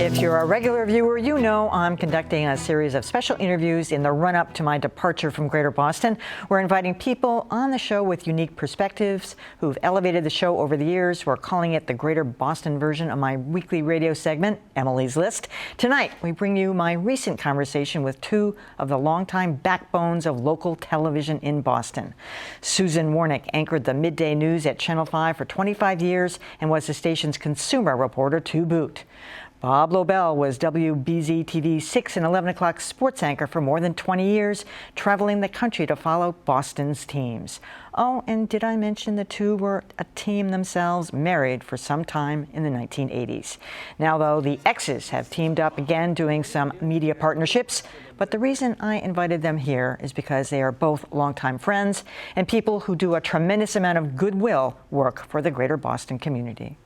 If you're a regular viewer, you know I'm conducting a series of special interviews in the run-up to my departure from Greater Boston. We're inviting people on the show with unique perspectives who've elevated the show over the years. We're calling it the Greater Boston version of my weekly radio segment, Emily's List. Tonight, we bring you my recent conversation with two of the longtime backbones of local television in Boston. Susan Wornick anchored the midday news at Channel 5 for 25 years and was the station's consumer reporter to boot. Bob Lobel was WBZ TV 6 and 11 o'clock sports anchor for more than 20 years, traveling the country to follow Boston's teams. Oh, and did I mention the two were a team themselves, married for some time in the 1980s. Now, though, the exes have teamed up again doing some media partnerships, but the reason I invited them here is because they are both longtime friends and people who do a tremendous amount of goodwill work for the Greater Boston community.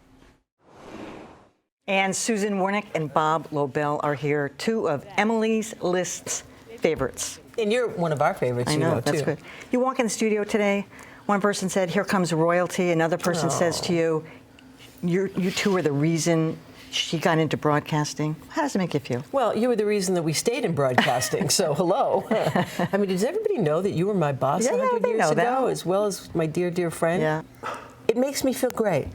And Susan Wornick and Bob Lobel are here, two of Emily's List's favorites. And you're one of our favorites, I know, that's too. good. You walk in the studio today, one person said, "Here comes royalty." Another person says to you, you two are the reason she got into broadcasting. How does it make you feel? Well, you were the reason that we stayed in broadcasting, so hello. I mean, does everybody know that you were my boss 100 years ago, as well as my dear, dear friend? Yeah. It makes me feel great.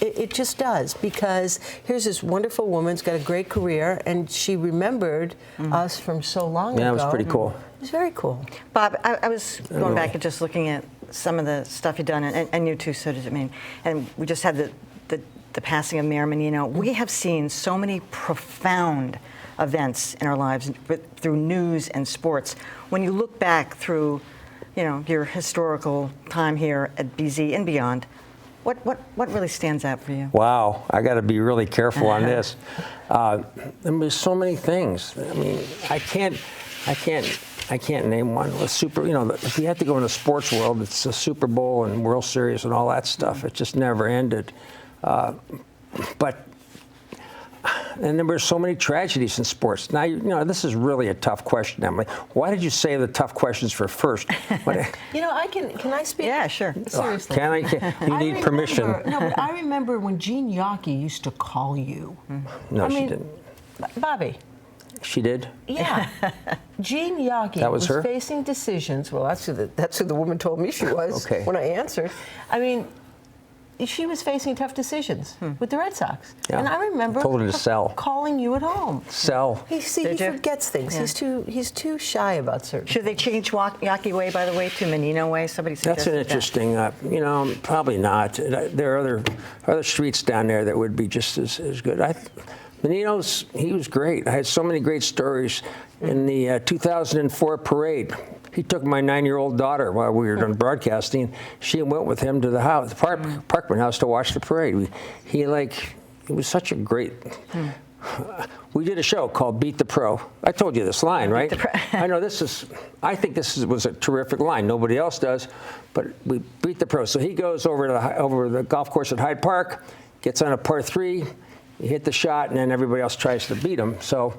It just does, because here's this wonderful woman who's got a great career, and she remembered us from so long ago. Yeah, it was pretty cool. It was very cool. Bob, I was going back and just looking at some of the stuff you've done, and you too, so does it mean. And we just had the passing of Mayor Menino. We have seen so many profound events in our lives through news and sports. When you look back through, you know, your historical time here at BZ and beyond, what really stands out for you? Wow, I got to be really careful on this. There's so many things. I mean, I can't name one. You know, if you have to go in the sports world, it's the Super Bowl and World Series and all that stuff. It just never ended. And there were so many tragedies in sports. Now, you know, this is really a tough question, Emily. Why did you save the tough questions for first? You know, can I speak? Yeah, sure. Seriously. You need permission. No, but I remember when Jean Yawkey used to call you. No, she didn't. Bobby. She did? Yeah. Jean Yawkey was her? facing decisions. Well, that's who the woman told me she was when I answered. I mean, she was facing tough decisions with the Red Sox. Yeah. And I remember told her to sell. Calling you at home. Sell. He forgets things. Yeah. He's too shy about certain Should they change Yawkey way, by the way, to Menino way? Somebody suggested That's an interesting, you know, probably not. There are other streets down there that would be just as good. Menino's, he was great. I had so many great stories. In the 2004 parade, he took my 9-year-old daughter while we were done broadcasting. She went with him to the house, Parkman House, to watch the parade. It was such a great. We did a show called Beat the Pro. I told you this line, right? I know I think this was a terrific line. Nobody else does, but we beat the pro. So he goes over the golf course at Hyde Park, gets on a par 3, he hit the shot, and then everybody else tries to beat him. So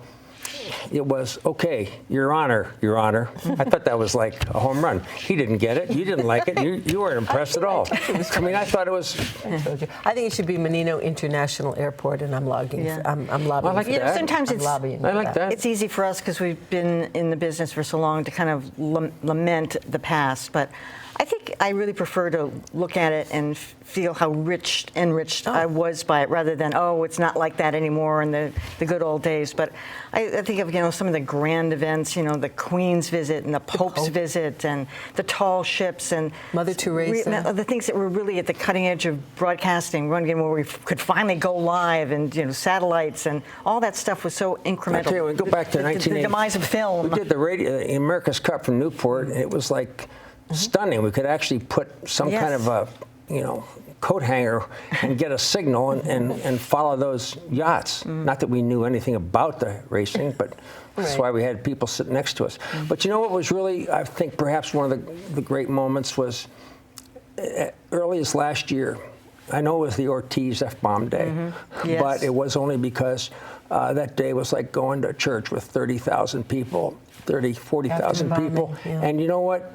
it was, okay, Your Honor, Your Honor. I thought that was like a home run. He didn't get it. You didn't like it. You weren't impressed at all. I mean, I thought it was. I told you. I think it should be Menino International Airport, and I'm lobbying. Yeah. I'm lobbying. I like You know, that. sometimes I'm lobbying. I like that. It's easy for us because we've been in the business for so long to kind of lament the past, but I think I really prefer to look at it and feel how enriched I was by it, rather than, oh, it's not like that anymore in the good old days. But I think of, you know, some of the grand events, you know, the Queen's visit and the Pope's visit and the tall ships and Mother Teresa. The things that were really at the cutting edge of broadcasting, where we could finally go live, and, you know, satellites and all that stuff was so incremental. I tell you, we go back to the demise of film. We did the America's Cup from Newport, and it was like stunning. We could actually put some kind of a, you know, coat hanger and get a signal and follow those yachts. Not that we knew anything about the racing, but that's why we had people sit next to us. But you know what was really, I think, perhaps one of the great moments was early as last year. I know it was the Ortiz F-bomb day, but it was only because that day was like going to church with 30,000 people, 40,000 people. Yeah. And you know what?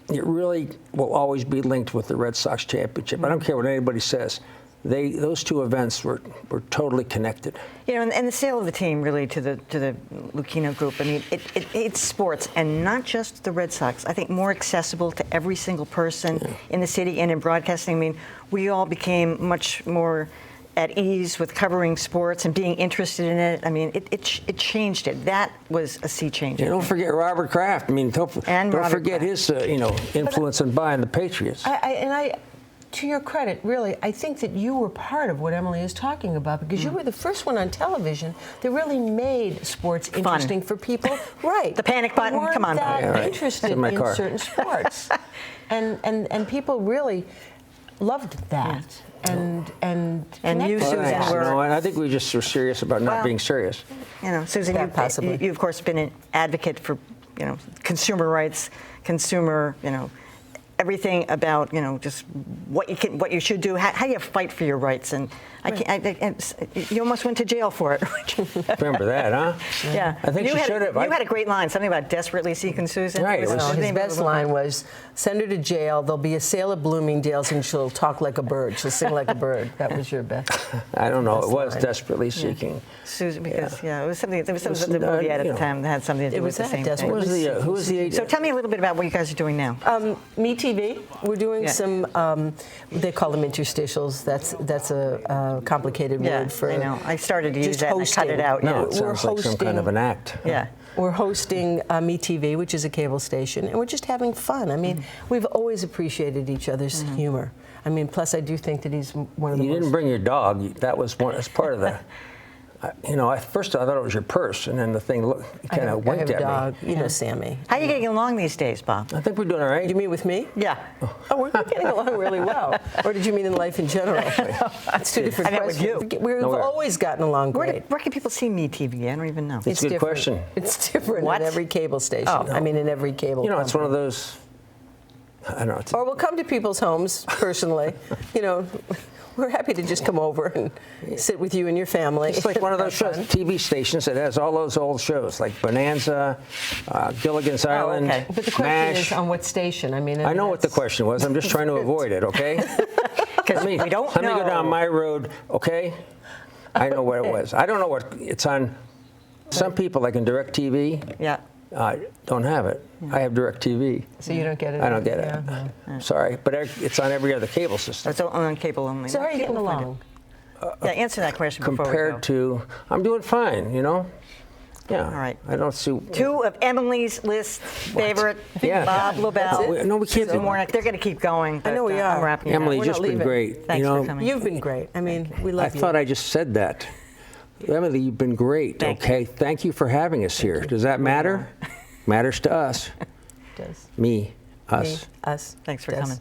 It really will always be linked with the Red Sox championship. I don't care what anybody says. those two events were totally connected. You know, and the sale of the team really to the Lucchino Group. I mean, it's sports, and not just the Red Sox. I think more accessible to every single person in the city and in broadcasting. I mean, we all became much more at ease with covering sports and being interested in it. I mean, it changed it. That was a sea change. Yeah, don't forget Robert Kraft. I mean, don't forget his influence in buying the Patriots. To your credit, really, I think that you were part of what Emily is talking about, because you were the first one on television that really made sports interesting for people. Right. The panic button, who weren't come on. that interested in certain sports. and people really loved that. And you, Susan, I think we just were serious about not being serious. You know, Susan, you of course been an advocate for, consumer rights, consumer, everything about, just what you should do, how you fight for your rights, and you almost went to jail for it. Remember that, huh? Yeah. I think you should have. You had a great line, something about desperately seeking Susan. Right. His best line was, "Send her to jail. There'll be a sale at Bloomingdale's, and she'll talk like a bird. She'll sing like a bird." That was your best. I don't know. It was desperately seeking Susan, because it was something. There was something the movie at the time that had something to do with the same thing. Who was the agent? So tell me a little bit about what you guys are doing now. Me TV. We're doing some. They call them interstitials. That's a complicated word for. I know. I started to use that. Hosting. And I cut it out. No, it sounds like some kind of an act. Yeah. We're hosting Me TV, which is a cable station, and we're just having fun. I mean, we've always appreciated each other's humor. I mean, plus I do think that he's one of the. You didn't bring your dog. That was as part of the. At first I thought it was your purse, and then the thing kind of winked at me. I have a dog. You know Sammy. How are you getting along these days, Bob? I think we're doing all right. You mean with me? Yeah. Oh, we're getting along really well. Or did you mean in life in general? It's two different questions. With you. We've always gotten along great. Where can people see Me TV? I don't even know. It's a good question. It's different in every cable station. I mean, in every cable. It's one of those. I don't know. Or we'll come to people's homes personally. We're happy to just come over and sit with you and your family. It's like one of those shows, TV stations that has all those old shows, like Bonanza, Gilligan's Island, okay. But the question MASH. is on what station? I know what the question was. I'm just trying to avoid it, okay? Because we don't know. Let me go down my road, okay? I know what it was. I don't know what it's on. Some people, like in DirecTV, don't have it. I have DirecTV. So you don't get it? I don't get it. Yeah. Sorry, but it's on every other cable system. It's on cable only. So how are you getting along? Answer that question before we go. Compared to, I'm doing fine, Yeah. All right. I don't see. Two of Emily's list favorite, Bob Lobel. No, we can't. Wornick. They're going to keep going. I know we are. I'm wrapping it up. Emily, We're just not been leaving. great. Thanks for coming. You've been great. I mean, we love you. I thought I just said that. Emily, you've been great. Thank you for having us here. Does that matter? Matters to us. Does. Me. Us. Me. Us. Thanks for Does. coming.